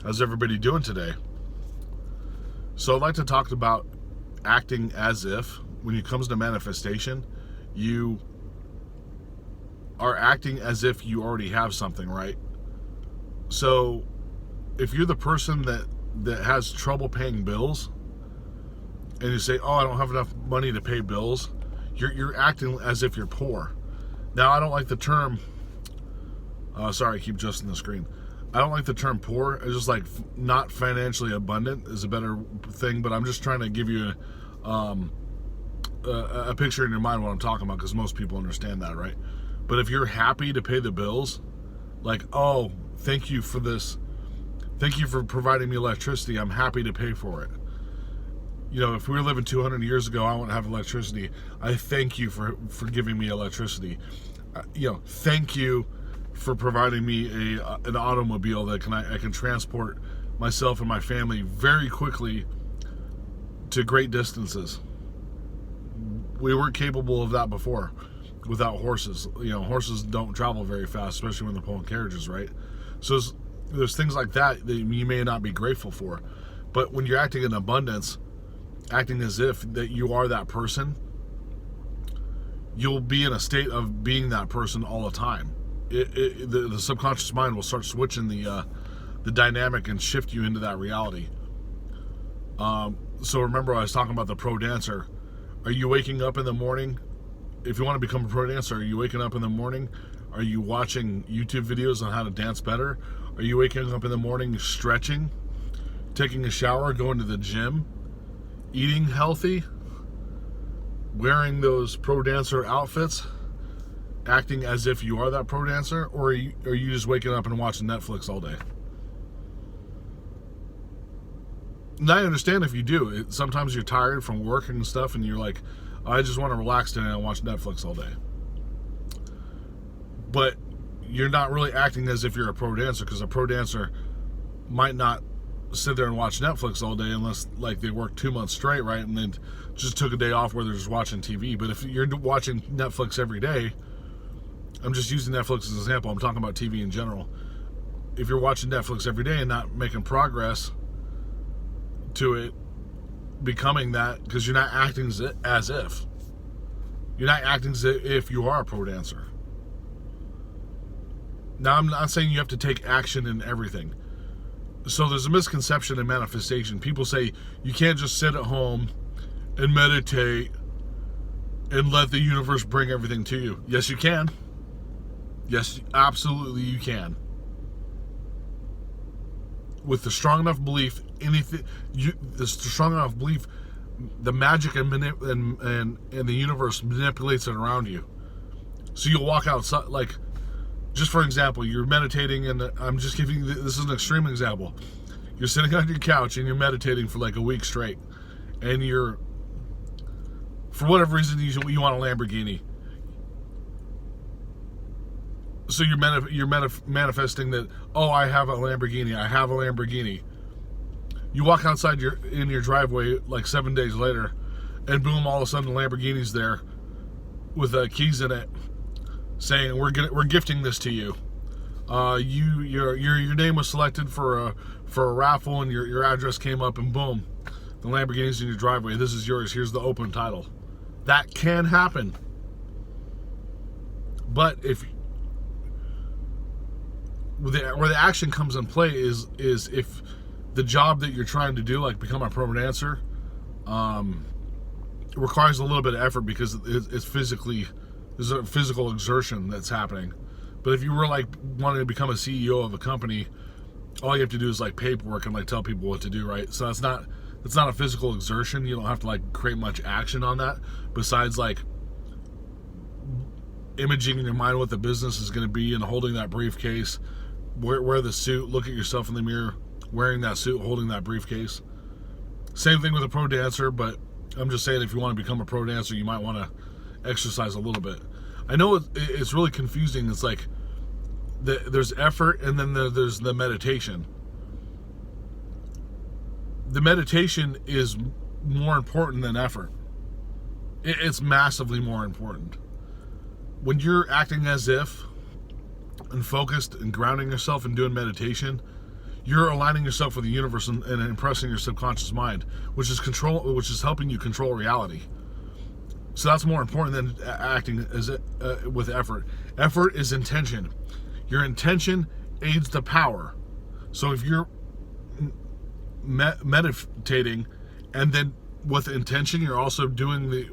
How's everybody doing today? So I'd like to talk about acting as if, when it comes to manifestation, you are acting as if you already have something, right? So if you're the person that has trouble paying bills and you say, oh, I don't have enough money to pay bills, you're acting as if you're poor. Now, I don't like the term, sorry, I keep adjusting the screen. I don't like the term poor. It's just like not financially abundant is a better thing, but I'm just trying to give you a picture in your mind what I'm talking about, because most people understand that, right? But if you're happy to pay the bills, like, oh, thank you for this. Thank you for providing me electricity. I'm happy to pay for it. You know, if we were living 200 years ago, I wouldn't have electricity. I thank you for giving me electricity. Thank you for providing me an automobile that I can transport myself and my family very quickly to great distances. We weren't capable of that before without horses. Horses don't travel very fast, especially when they're pulling carriages, right? So there's things like that you may not be grateful for. But when you're acting in abundance, acting as if that you are that person, you'll be in a state of being that person all the time. The subconscious mind will start switching the dynamic and shift you into that reality. So remember, I was talking about the pro dancer. Are you waking up in the morning? If you want to become a pro dancer, are you waking up in the morning? Are you watching YouTube videos on how to dance better? Are you waking up in the morning stretching, taking a shower, going to the gym, eating healthy, wearing those pro dancer outfits, acting as if you are that pro dancer? Or are you just waking up and watching Netflix all day? And I understand if you do. Sometimes you're tired from work and stuff, and you're like, I just want to relax today and watch Netflix all day. But you're not really acting as if you're a pro dancer, because a pro dancer might not sit there and watch Netflix all day unless like they work 2 months straight, right? And then just took a day off where they're just watching TV. But if you're watching Netflix every day, I'm just using Netflix as an example. I'm talking about TV in general. If you're watching Netflix every day and not making progress to it becoming that, because you're not acting as if. You're not acting as if you are a pro dancer. Now, I'm not saying you have to take action in everything. So there's a misconception in manifestation. People say you can't just sit at home and meditate and let the universe bring everything to you. Yes, you can. Yes, absolutely you can. With the strong enough belief, the magic and the universe manipulates it around you. So you'll walk outside, like, just for example, you're meditating, and I'm just giving you, this is an extreme example. You're sitting on your couch and you're meditating for like a week straight, and for whatever reason, you want a Lamborghini. So you're manifesting that, oh, I have a Lamborghini. You walk outside in your driveway like 7 days later, and boom, all of a sudden the Lamborghini's there with keys in it, saying we're gifting this to you. Your name was selected for a raffle, and your address came up, and boom, the Lamborghini's in your driveway. This is yours. Here's the open title. That can happen. But where the action comes in play is if the job that you're trying to do, like become a pro dancer, requires a little bit of effort, because there's a physical exertion that's happening. But if you were like wanting to become a CEO of a company, all you have to do is like paperwork and like tell people what to do, right? So that's not a physical exertion. You don't have to like create much action on that, besides like imaging in your mind what the business is going to be and holding that briefcase. Wear the suit, look at yourself in the mirror wearing that suit, holding that briefcase. Same thing with a pro dancer, but I'm just saying, if you want to become a pro dancer, you might want to exercise a little bit. I know it's really confusing. It's like there's effort, and then there's the meditation. The meditation is more important than effort. It's massively more important. When you're acting as if and focused and grounding yourself and doing meditation, you're aligning yourself with the universe and impressing your subconscious mind, which is helping you control reality. So that's more important than acting with effort. Effort is intention. Your intention aids the power. So if you're meditating and then with intention you're also doing it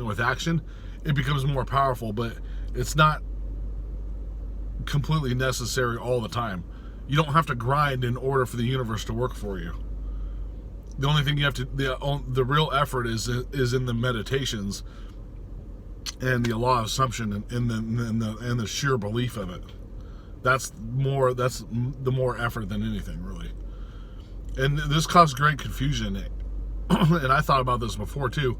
with action, it becomes more powerful, but it's not completely necessary all the time. You don't have to grind in order for the universe to work for you. The only thing you have to, the real effort is in the meditations and the law of assumption and the sheer belief of it. That's the more effort than anything, really. And this caused great confusion. And I thought about this before too.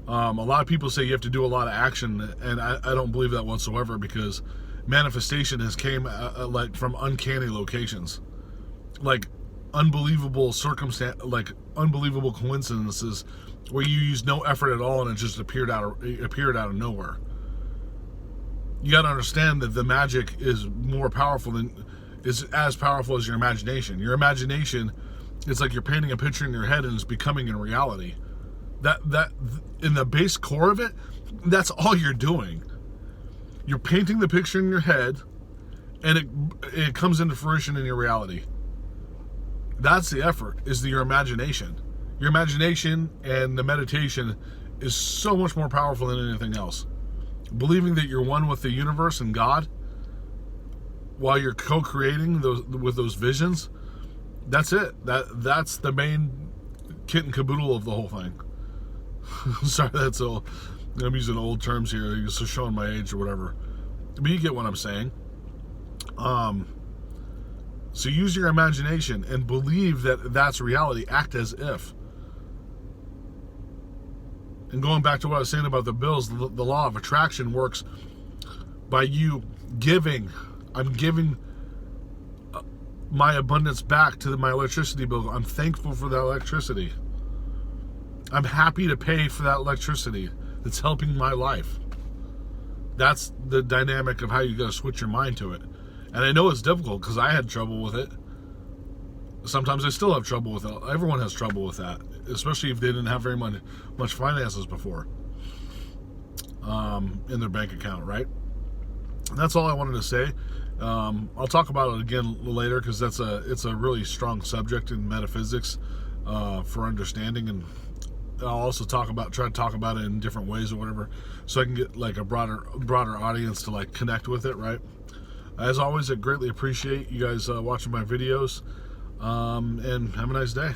A lot of people say you have to do a lot of action, and I don't believe that whatsoever, because manifestation has came like from uncanny locations, like unbelievable unbelievable coincidences where you use no effort at all and it just appeared out of nowhere. You got to understand that the magic is as powerful as your imagination. Your imagination, it's like you're painting a picture in your head and it's becoming in reality. That in the base core of it, that's all you're doing. You're painting the picture in your head, and it comes into fruition in your reality. That's the effort, is your imagination. Your imagination and the meditation is so much more powerful than anything else. Believing that you're one with the universe and God while you're co-creating with those visions, that's it. That's the main kit and caboodle of the whole thing. Sorry, I'm using old terms here, just showing my age or whatever. But you get what I'm saying. So use your imagination and believe that that's reality. Act as if. And going back to what I was saying about the bills, the law of attraction works by you giving. I'm giving my abundance back to my electricity bill. I'm thankful for that electricity. I'm happy to pay for that electricity that's helping my life. That's the dynamic of how you got to switch your mind to it. And I know it's difficult because I had trouble with it. Sometimes I still have trouble with it. Everyone has trouble with that, especially if they didn't have very much finances before in their bank account, right? And that's all I wanted to say. I'll talk about it again later because it's a really strong subject in metaphysics for understanding, and I'll also try to talk about it in different ways or whatever, so I can get like a broader audience to like connect with it, right? As always, I greatly appreciate you guys watching my videos, and have a nice day.